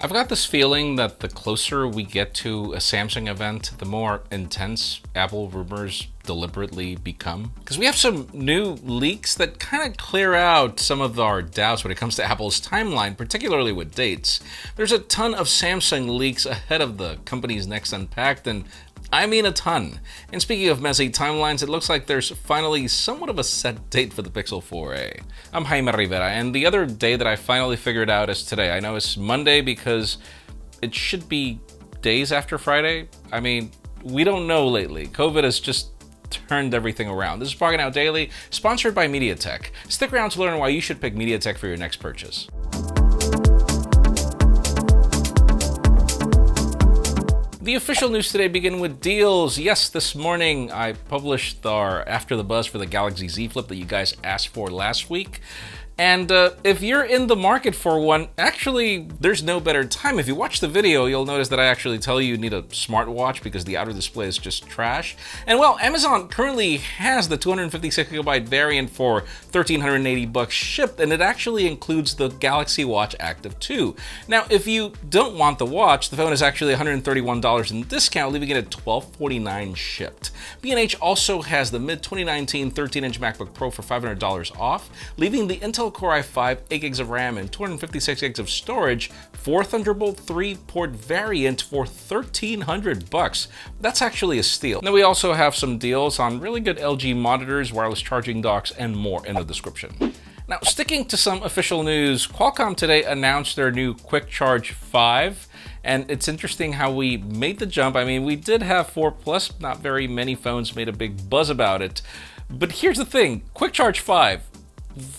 I've got this feeling that the closer we get to a Samsung event, the more intense Apple rumors deliberately become. Because we have some new leaks that kind of clear out some of our doubts when it comes to Apple's timeline, particularly with dates. There's a ton of Samsung leaks ahead of the company's next Unpacked, and I mean a ton. And speaking of messy timelines, it looks like there's finally somewhat of a set date for the Pixel 4a. I'm Jaime Rivera, and the other day that I finally figured out is today. I know it's Monday because it should be days after Friday. I mean, we don't know lately. COVID has just turned everything around. This is Pocketnow Daily, sponsored by MediaTek. Stick around to learn why you should pick MediaTek for your next purchase. The official news today begin with deals. Yes, this morning I published our After the Buzz for the Galaxy Z Flip that you guys asked for last week. And if you're in the market for one, actually, there's no better time. If you watch the video, you'll notice that I actually tell you need a smartwatch because the outer display is just trash. And well, Amazon currently has the 256GB variant for $1,380 shipped, and it actually includes the Galaxy Watch Active 2. Now, if you don't want the watch, the phone is actually $131 in discount, leaving it at $1,249 shipped. B&H also has the mid-2019 13-inch MacBook Pro for $500 off, leaving the Intel Core i5, 8GB of RAM, and 256GB of storage for Thunderbolt 3 port variant for $1,300. That's actually a steal. Now we also have some deals on really good LG monitors, wireless charging docks, and more in the description. Now, sticking to some official news, Qualcomm today announced their new Quick Charge 5. And it's interesting how we made the jump. I mean, we did have 4 Plus, not very many phones made a big buzz about it. But here's the thing, Quick Charge 5,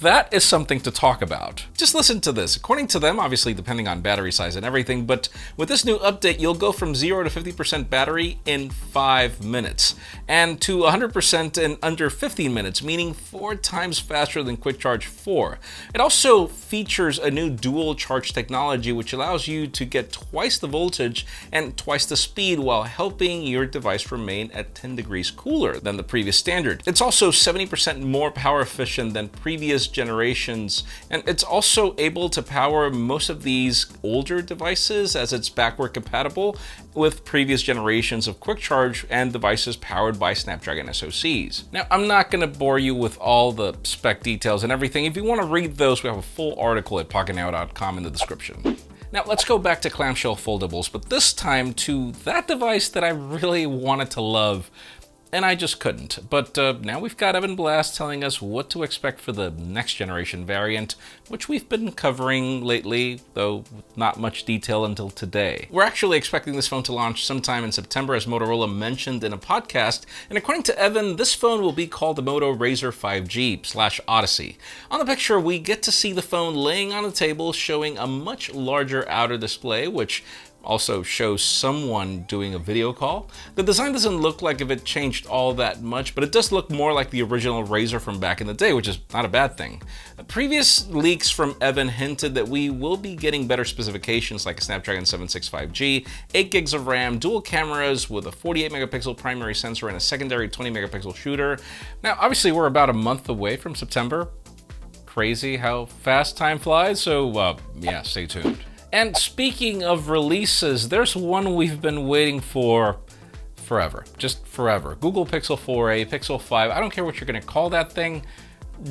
that is something to talk about. Just listen to this. According to them, obviously depending on battery size and everything, but with this new update, you'll go from 0 to 50% battery in 5 minutes and to 100% in under 15 minutes, meaning 4 times faster than Quick Charge 4. It also features a new dual charge technology, which allows you to get twice the voltage and twice the speed while helping your device remain at 10 degrees cooler than the previous standard. It's also 70% more power efficient than previous generations, and it's also able to power most of these older devices as it's backward compatible with previous generations of quick charge and devices powered by Snapdragon SoCs. Now, I'm not going to bore you with all the spec details and everything. If you want to read those, we have a full article at pocketnow.com in the description. Now, let's go back to clamshell foldables, but this time to that device that I really wanted to love, and I just couldn't. But now we've got Evan Blast telling us what to expect for the next generation variant, which we've been covering lately, though not much detail until today. We're actually expecting this phone to launch sometime in September, as Motorola mentioned in a podcast, and according to Evan, this phone will be called the Moto RAZR 5G/Odyssey. On the picture, we get to see the phone laying on a table, showing a much larger outer display, which also shows someone doing a video call. The design doesn't look like if it changed all that much, but it does look more like the original RAZR from back in the day, which is not a bad thing. Previous leaks from Evan hinted that we will be getting better specifications like a Snapdragon 765G, 8GB of RAM, dual cameras with a 48 megapixel primary sensor and a secondary 20 megapixel shooter. Now, obviously we're about a month away from September. Crazy how fast time flies, so yeah, stay tuned. And speaking of releases, there's one we've been waiting for forever, just forever. Google Pixel 4a, Pixel 5, I don't care what you're gonna call that thing,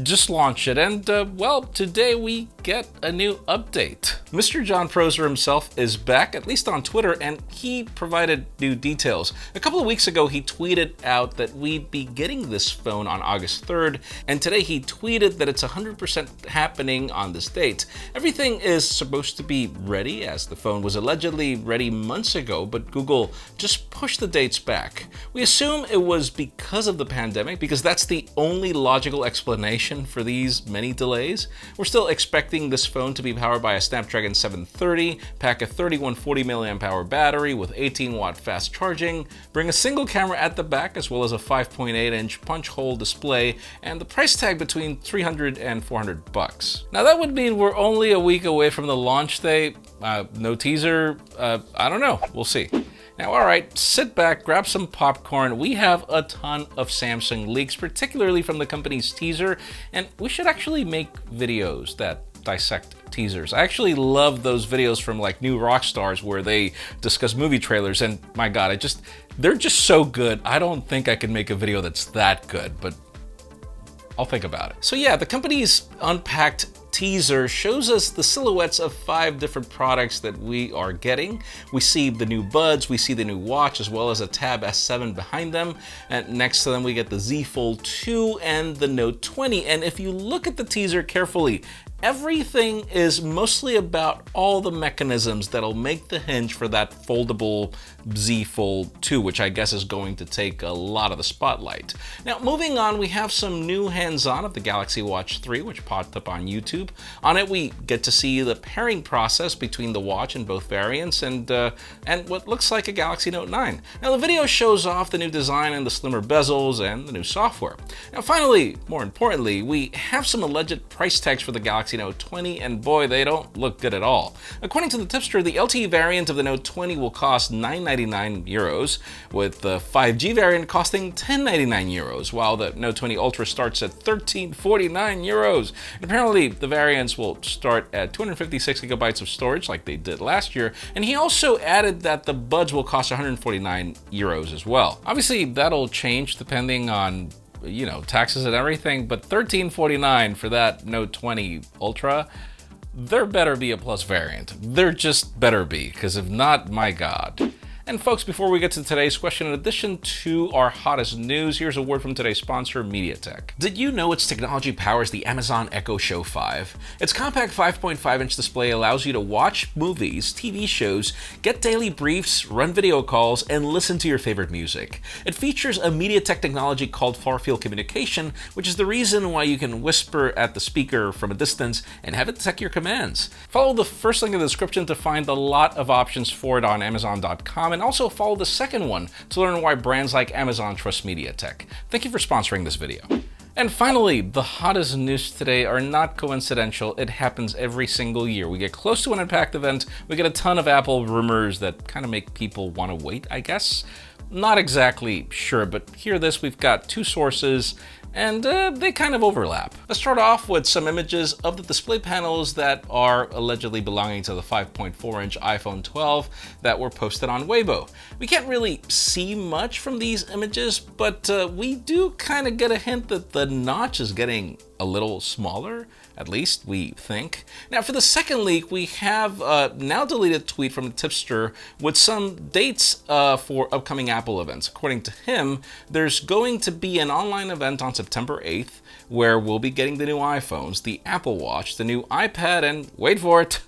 just launch it. And well, today we get a new update. Mr. John Prosser himself is back, at least on Twitter, and he provided new details. A couple of weeks ago, he tweeted out that we'd be getting this phone on August 3rd, and today he tweeted that it's 100% happening on this date. Everything is supposed to be ready, as the phone was allegedly ready months ago, but Google just pushed the dates back. We assume it was because of the pandemic, because that's the only logical explanation for these many delays. We're still expecting this phone to be powered by a Snapdragon 730, pack a 3140 mAh battery with 18-watt fast charging, bring a single camera at the back as well as a 5.8-inch punch hole display, and the price tag between $300 and $400. Now that would mean we're only a week away from the launch date. No teaser, I don't know, we'll see. Now, all right, sit back, grab some popcorn. We have a ton of Samsung leaks, particularly from the company's teaser, and we should actually make videos that dissect teasers. I actually love those videos from like new rock stars where they discuss movie trailers, and my God, they're just so good. I don't think I can make a video that's that good, but I'll think about it. So yeah, the company's Unpacked teaser shows us the silhouettes of 5 different products that we are getting. We see the new Buds, we see the new watch, as well as a Tab S7 behind them. And next to them, we get the Z Fold 2 and the Note 20. And if you look at the teaser carefully, everything is mostly about all the mechanisms that'll make the hinge for that foldable Z Fold 2, which I guess is going to take a lot of the spotlight. Now, moving on, we have some new hands-on of the Galaxy Watch 3, which popped up on YouTube. On it, we get to see the pairing process between the watch in both variants and what looks like a Galaxy Note 9. Now, the video shows off the new design and the slimmer bezels and the new software. Now, finally, more importantly, we have some alleged price tags for the Galaxy Note 20, and boy, they don't look good at all. According to the tipster, the LTE variant of the Note 20 will cost €999, with the 5G variant costing €1099, while the Note 20 Ultra starts at €1349. And apparently, the variants will start at 256 gigabytes of storage like they did last year, and he also added that the Buds will cost €149 as well. Obviously, that'll change depending on taxes and everything, but $1349 for that Note 20 Ultra, there better be a Plus variant. There just better be, because if not, my God. And folks, before we get to today's question, in addition to our hottest news, here's a word from today's sponsor, MediaTek. Did you know its technology powers the Amazon Echo Show 5? Its compact 5.5-inch display allows you to watch movies, TV shows, get daily briefs, run video calls, and listen to your favorite music. It features a MediaTek technology called far-field communication, which is the reason why you can whisper at the speaker from a distance and have it detect your commands. Follow the first link in the description to find a lot of options for it on Amazon.com. And also follow the second one to learn why brands like Amazon trust MediaTek. Thank you for sponsoring this video. And finally, the hottest news today are not coincidental. It happens every single year. We get close to an Unpacked event, we get a ton of Apple rumors that kind of make people want to wait, I guess. Not exactly sure, but hear this, we've got 2 sources, and they kind of overlap. Let's start off with some images of the display panels that are allegedly belonging to the 5.4-inch iPhone 12 that were posted on Weibo. We can't really see much from these images, but we do kind of get a hint that the notch is getting a little smaller, at least we think. Now, for the second leak, we have a now deleted tweet from the tipster with some dates for upcoming Apple events. According to him, there's going to be an online event on September 8th where we'll be getting the new iPhones, the Apple Watch, the new iPad, and wait for it,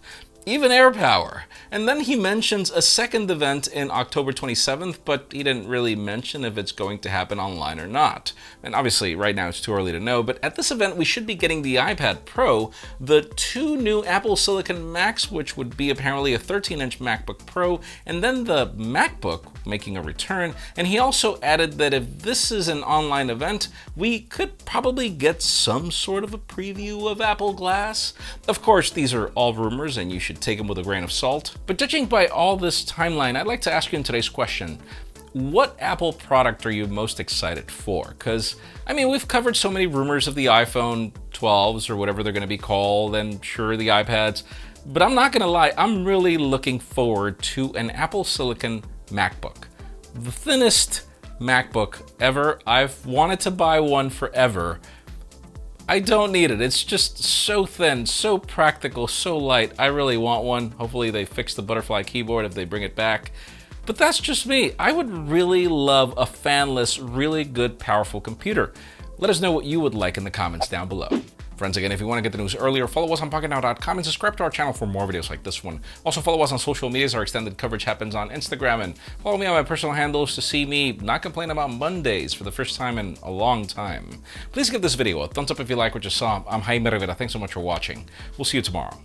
even AirPower. And then he mentions a second event in October 27th, but he didn't really mention if it's going to happen online or not. And obviously, right now it's too early to know, but at this event we should be getting the iPad Pro, the 2 new Apple Silicon Macs, which would be apparently a 13-inch MacBook Pro, and then the MacBook making a return. And he also added that if this is an online event, we could probably get some sort of a preview of Apple Glass. Of course, these are all rumors and you should take them with a grain of salt. But judging by all this timeline, I'd like to ask you in today's question, what Apple product are you most excited for? Because, I mean, we've covered so many rumors of the iPhone 12s or whatever they're going to be called, and sure, the iPads. But I'm not going to lie, I'm really looking forward to an Apple Silicon MacBook. The thinnest MacBook ever. I've wanted to buy one forever. I don't need it. It's just so thin, so practical, so light. I really want one. Hopefully they fix the butterfly keyboard if they bring it back. But that's just me. I would really love a fanless, really good, powerful computer. Let us know what you would like in the comments down below. Friends, again, if you want to get the news earlier, follow us on Pocketnow.com and subscribe to our channel for more videos like this one. Also, follow us on social medias. Our extended coverage happens on Instagram, and follow me on my personal handles to see me not complain about Mondays for the first time in a long time. Please give this video a thumbs up if you like what you saw. I'm Jaime Rivera. Thanks so much for watching. We'll see you tomorrow.